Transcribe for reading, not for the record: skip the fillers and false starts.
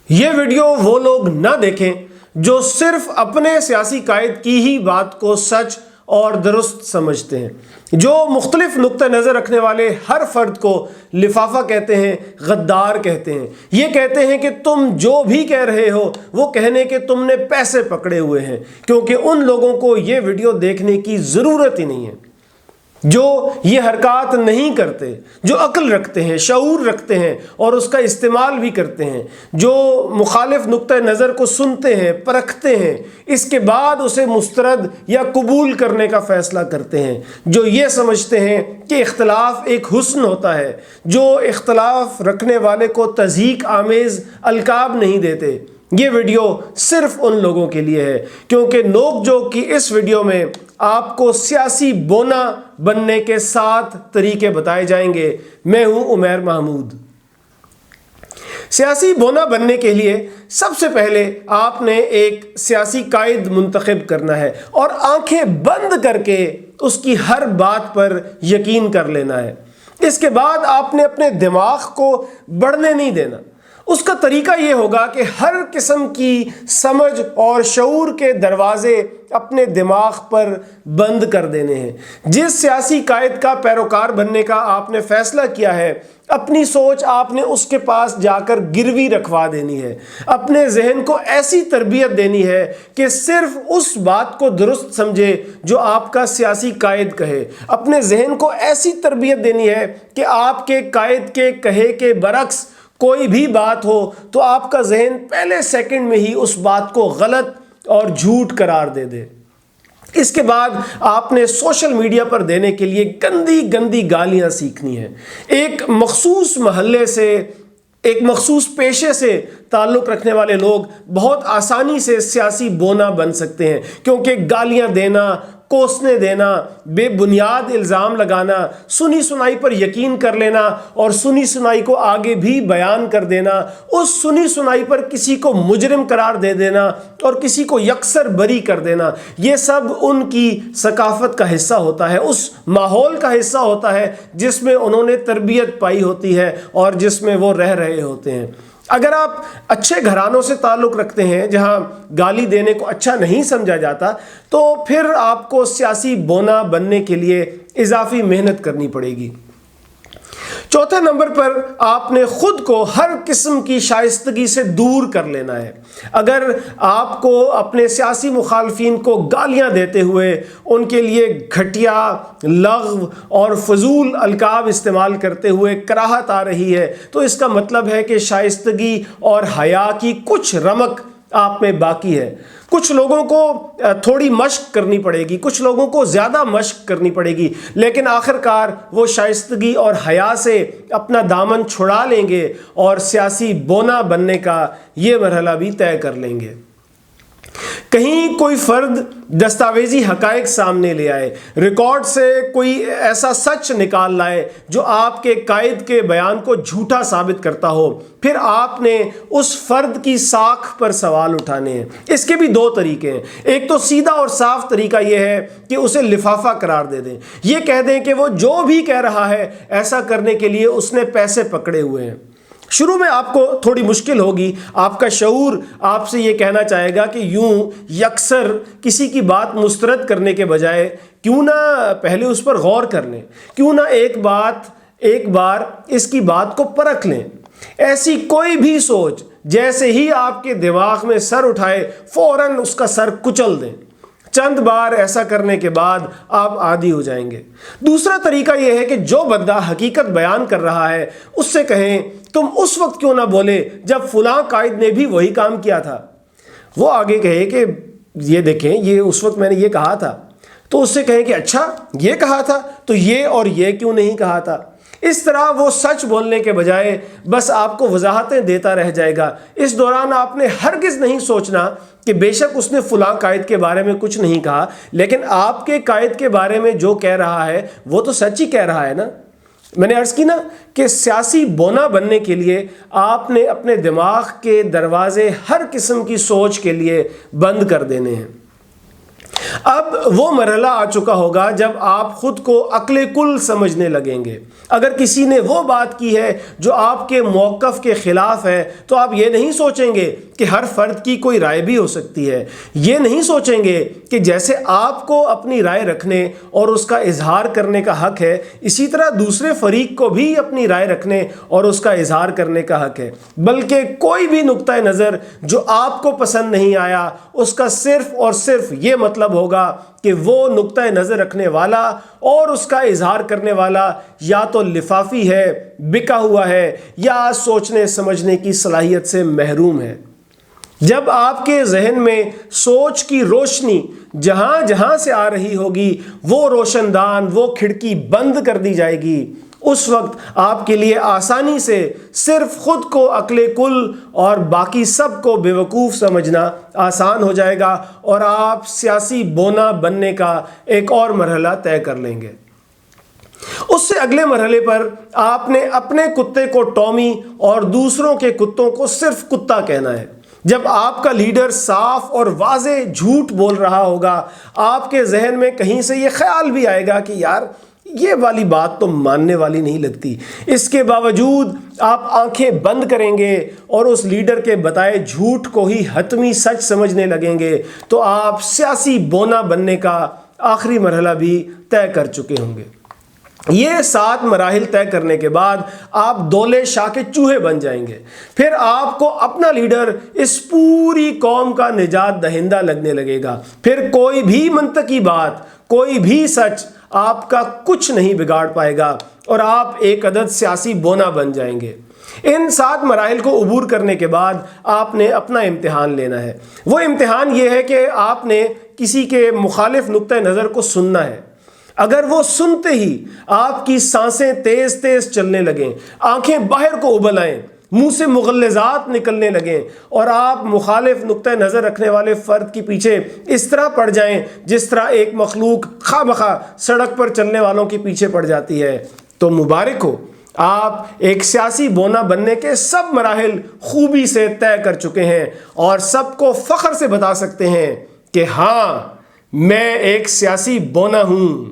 یہ ویڈیو وہ لوگ نہ دیکھیں جو صرف اپنے سیاسی قائد کی ہی بات کو سچ اور درست سمجھتے ہیں، جو مختلف نقطہ نظر رکھنے والے ہر فرد کو لفافہ کہتے ہیں، غدار کہتے ہیں، یہ کہتے ہیں کہ تم جو بھی کہہ رہے ہو وہ کہنے کہ تم نے پیسے پکڑے ہوئے ہیں، کیونکہ ان لوگوں کو یہ ویڈیو دیکھنے کی ضرورت ہی نہیں ہے، جو یہ حرکات نہیں کرتے، جو عقل رکھتے ہیں، شعور رکھتے ہیں اور اس کا استعمال بھی کرتے ہیں، جو مخالف نقطہ نظر کو سنتے ہیں، پرکھتے ہیں، اس کے بعد اسے مسترد یا قبول کرنے کا فیصلہ کرتے ہیں، جو یہ سمجھتے ہیں کہ اختلاف ایک حسن ہوتا ہے، جو اختلاف رکھنے والے کو تضحیک آمیز القاب نہیں دیتے۔ یہ ویڈیو صرف ان لوگوں کے لیے ہے، کیونکہ نوک جھوک کی اس ویڈیو میں آپ کو سیاسی بونا بننے کے 7 طریقے بتائے جائیں گے۔ میں ہوں عمیر محمود۔ سیاسی بونا بننے کے لیے سب سے پہلے آپ نے ایک سیاسی قائد منتخب کرنا ہے اور آنکھیں بند کر کے اس کی ہر بات پر یقین کر لینا ہے۔ اس کے بعد آپ نے اپنے دماغ کو بڑھنے نہیں دینا۔ اس کا طریقہ یہ ہوگا کہ ہر قسم کی سمجھ اور شعور کے دروازے اپنے دماغ پر بند کر دینے ہیں۔ جس سیاسی قائد کا پیروکار بننے کا آپ نے فیصلہ کیا ہے، اپنی سوچ آپ نے اس کے پاس جا کر گروی رکھوا دینی ہے۔ اپنے ذہن کو ایسی تربیت دینی ہے کہ صرف اس بات کو درست سمجھے جو آپ کا سیاسی قائد کہے۔ اپنے ذہن کو ایسی تربیت دینی ہے کہ آپ کے قائد کے کہے کے برعکس کوئی بھی بات ہو تو آپ کا ذہن پہلے سیکنڈ میں ہی اس بات کو غلط اور جھوٹ قرار دے دے۔ اس کے بعد آپ نے سوشل میڈیا پر دینے کے لیے گندی گندی گالیاں سیکھنی ہیں۔ ایک مخصوص محلے سے، ایک مخصوص پیشے سے تعلق رکھنے والے لوگ بہت آسانی سے سیاسی بونا بن سکتے ہیں، کیونکہ گالیاں دینا، کوسنے دینا، بے بنیاد الزام لگانا، سنی سنائی پر یقین کر لینا اور سنی سنائی کو آگے بھی بیان کر دینا، اس سنی سنائی پر کسی کو مجرم قرار دے دینا اور کسی کو یکسر بری کر دینا، یہ سب ان کی ثقافت کا حصہ ہوتا ہے، اس ماحول کا حصہ ہوتا ہے جس میں انہوں نے تربیت پائی ہوتی ہے اور جس میں وہ رہ رہے ہوتے ہیں۔ اگر آپ اچھے گھرانوں سے تعلق رکھتے ہیں جہاں گالی دینے کو اچھا نہیں سمجھا جاتا، تو پھر آپ کو سیاسی بونا بننے کے لیے اضافی محنت کرنی پڑے گی۔ چوتھے نمبر پر آپ نے خود کو ہر قسم کی شائستگی سے دور کر لینا ہے۔ اگر آپ کو اپنے سیاسی مخالفین کو گالیاں دیتے ہوئے ان کے لیے گھٹیا، لغو اور فضول القاب استعمال کرتے ہوئے کراہت آ رہی ہے، تو اس کا مطلب ہے کہ شائستگی اور حیا کی کچھ رمق آپ میں باقی ہے۔ کچھ لوگوں کو تھوڑی مشق کرنی پڑے گی، کچھ لوگوں کو زیادہ مشق کرنی پڑے گی، لیکن آخر کار وہ شائستگی اور حیا سے اپنا دامن چھڑا لیں گے اور سیاسی بونا بننے کا یہ مرحلہ بھی طے کر لیں گے۔ کہیں کوئی فرد دستاویزی حقائق سامنے لے آئے، ریکارڈ سے کوئی ایسا سچ نکال لائے جو آپ کے قائد کے بیان کو جھوٹا ثابت کرتا ہو، پھر آپ نے اس فرد کی ساکھ پر سوال اٹھانے ہیں۔ اس کے بھی 2 طریقے ہیں۔ ایک تو سیدھا اور صاف طریقہ یہ ہے کہ اسے لفافہ قرار دے دیں، یہ کہہ دیں کہ وہ جو بھی کہہ رہا ہے ایسا کرنے کے لیے اس نے پیسے پکڑے ہوئے ہیں۔ شروع میں آپ کو تھوڑی مشکل ہوگی، آپ کا شعور آپ سے یہ کہنا چاہے گا کہ یوں یکسر کسی کی بات مسترد کرنے کے بجائے کیوں نہ پہلے اس پر غور کر لیں، کیوں نہ ایک بار اس کی بات کو پرکھ لیں۔ ایسی کوئی بھی سوچ جیسے ہی آپ کے دماغ میں سر اٹھائے فوراً اس کا سر کچل دیں۔ چند بار ایسا کرنے کے بعد آپ عادی ہو جائیں گے۔ دوسرا طریقہ یہ ہے کہ جو بندہ حقیقت بیان کر رہا ہے اس سے کہیں تم اس وقت کیوں نہ بولے جب فلاں قائد نے بھی وہی کام کیا تھا۔ وہ آگے کہے کہ یہ دیکھیں یہ اس وقت میں نے یہ کہا تھا، تو اس سے کہیں کہ اچھا یہ کہا تھا تو یہ اور یہ کیوں نہیں کہا تھا۔ اس طرح وہ سچ بولنے کے بجائے بس آپ کو وضاحتیں دیتا رہ جائے گا۔ اس دوران آپ نے ہرگز نہیں سوچنا کہ بے شک اس نے فلاں قائد کے بارے میں کچھ نہیں کہا، لیکن آپ کے قائد کے بارے میں جو کہہ رہا ہے وہ تو سچ ہی کہہ رہا ہے نا۔ میں نے عرض کی نا کہ سیاسی بونا بننے کے لیے آپ نے اپنے دماغ کے دروازے ہر قسم کی سوچ کے لیے بند کر دینے ہیں۔ اب وہ مرحلہ آ چکا ہوگا جب آپ خود کو عقل کل سمجھنے لگیں گے۔ اگر کسی نے وہ بات کی ہے جو آپ کے موقف کے خلاف ہے تو آپ یہ نہیں سوچیں گے کہ ہر فرد کی کوئی رائے بھی ہو سکتی ہے، یہ نہیں سوچیں گے کہ جیسے آپ کو اپنی رائے رکھنے اور اس کا اظہار کرنے کا حق ہے، اسی طرح دوسرے فریق کو بھی اپنی رائے رکھنے اور اس کا اظہار کرنے کا حق ہے، بلکہ کوئی بھی نقطہ نظر جو آپ کو پسند نہیں آیا اس کا صرف اور صرف یہ مطلب ہوگا کہ وہ نقطہ نظر رکھنے والا اور اس کا اظہار کرنے والا یا تو لفافی ہے، بکا ہوا ہے، یا سوچنے سمجھنے کی صلاحیت سے محروم ہے۔ جب آپ کے ذہن میں سوچ کی روشنی جہاں جہاں سے آ رہی ہوگی وہ روشن دان، وہ کھڑکی بند کر دی جائے گی، اس وقت آپ کے لیے آسانی سے صرف خود کو عقل کل اور باقی سب کو بیوقوف سمجھنا آسان ہو جائے گا اور آپ سیاسی بونا بننے کا ایک اور مرحلہ طے کر لیں گے۔ اس سے اگلے مرحلے پر آپ نے اپنے کتے کو ٹامی اور دوسروں کے کتوں کو صرف کتا کہنا ہے۔ جب آپ کا لیڈر صاف اور واضح جھوٹ بول رہا ہوگا، آپ کے ذہن میں کہیں سے یہ خیال بھی آئے گا کہ یار یہ والی بات تو ماننے والی نہیں لگتی، اس کے باوجود آپ آنکھیں بند کریں گے اور اس لیڈر کے بتائے جھوٹ کو ہی حتمی سچ سمجھنے لگیں گے، تو آپ سیاسی بونا بننے کا آخری مرحلہ بھی طے کر چکے ہوں گے۔ یہ 7 مراحل طے کرنے کے بعد آپ دولے شاہ کے چوہے بن جائیں گے۔ پھر آپ کو اپنا لیڈر اس پوری قوم کا نجات دہندہ لگنے لگے گا۔ پھر کوئی بھی منطقی بات، کوئی بھی سچ آپ کا کچھ نہیں بگاڑ پائے گا اور آپ ایک عدد سیاسی بونا بن جائیں گے۔ ان 7 مراحل کو عبور کرنے کے بعد آپ نے اپنا امتحان لینا ہے۔ وہ امتحان یہ ہے کہ آپ نے کسی کے مخالف نقطہ نظر کو سننا ہے۔ اگر وہ سنتے ہی آپ کی سانسیں تیز تیز چلنے لگیں، آنکھیں باہر کو ابل آئیں، منہ سے مغلظات نکلنے لگیں اور آپ مخالف نقطہ نظر رکھنے والے فرد کے پیچھے اس طرح پڑ جائیں جس طرح ایک مخلوق خواہ مخواہ سڑک پر چلنے والوں کے پیچھے پڑ جاتی ہے، تو مبارک ہو، آپ ایک سیاسی بونا بننے کے سب مراحل خوبی سے طے کر چکے ہیں اور سب کو فخر سے بتا سکتے ہیں کہ ہاں، میں ایک سیاسی بونا ہوں۔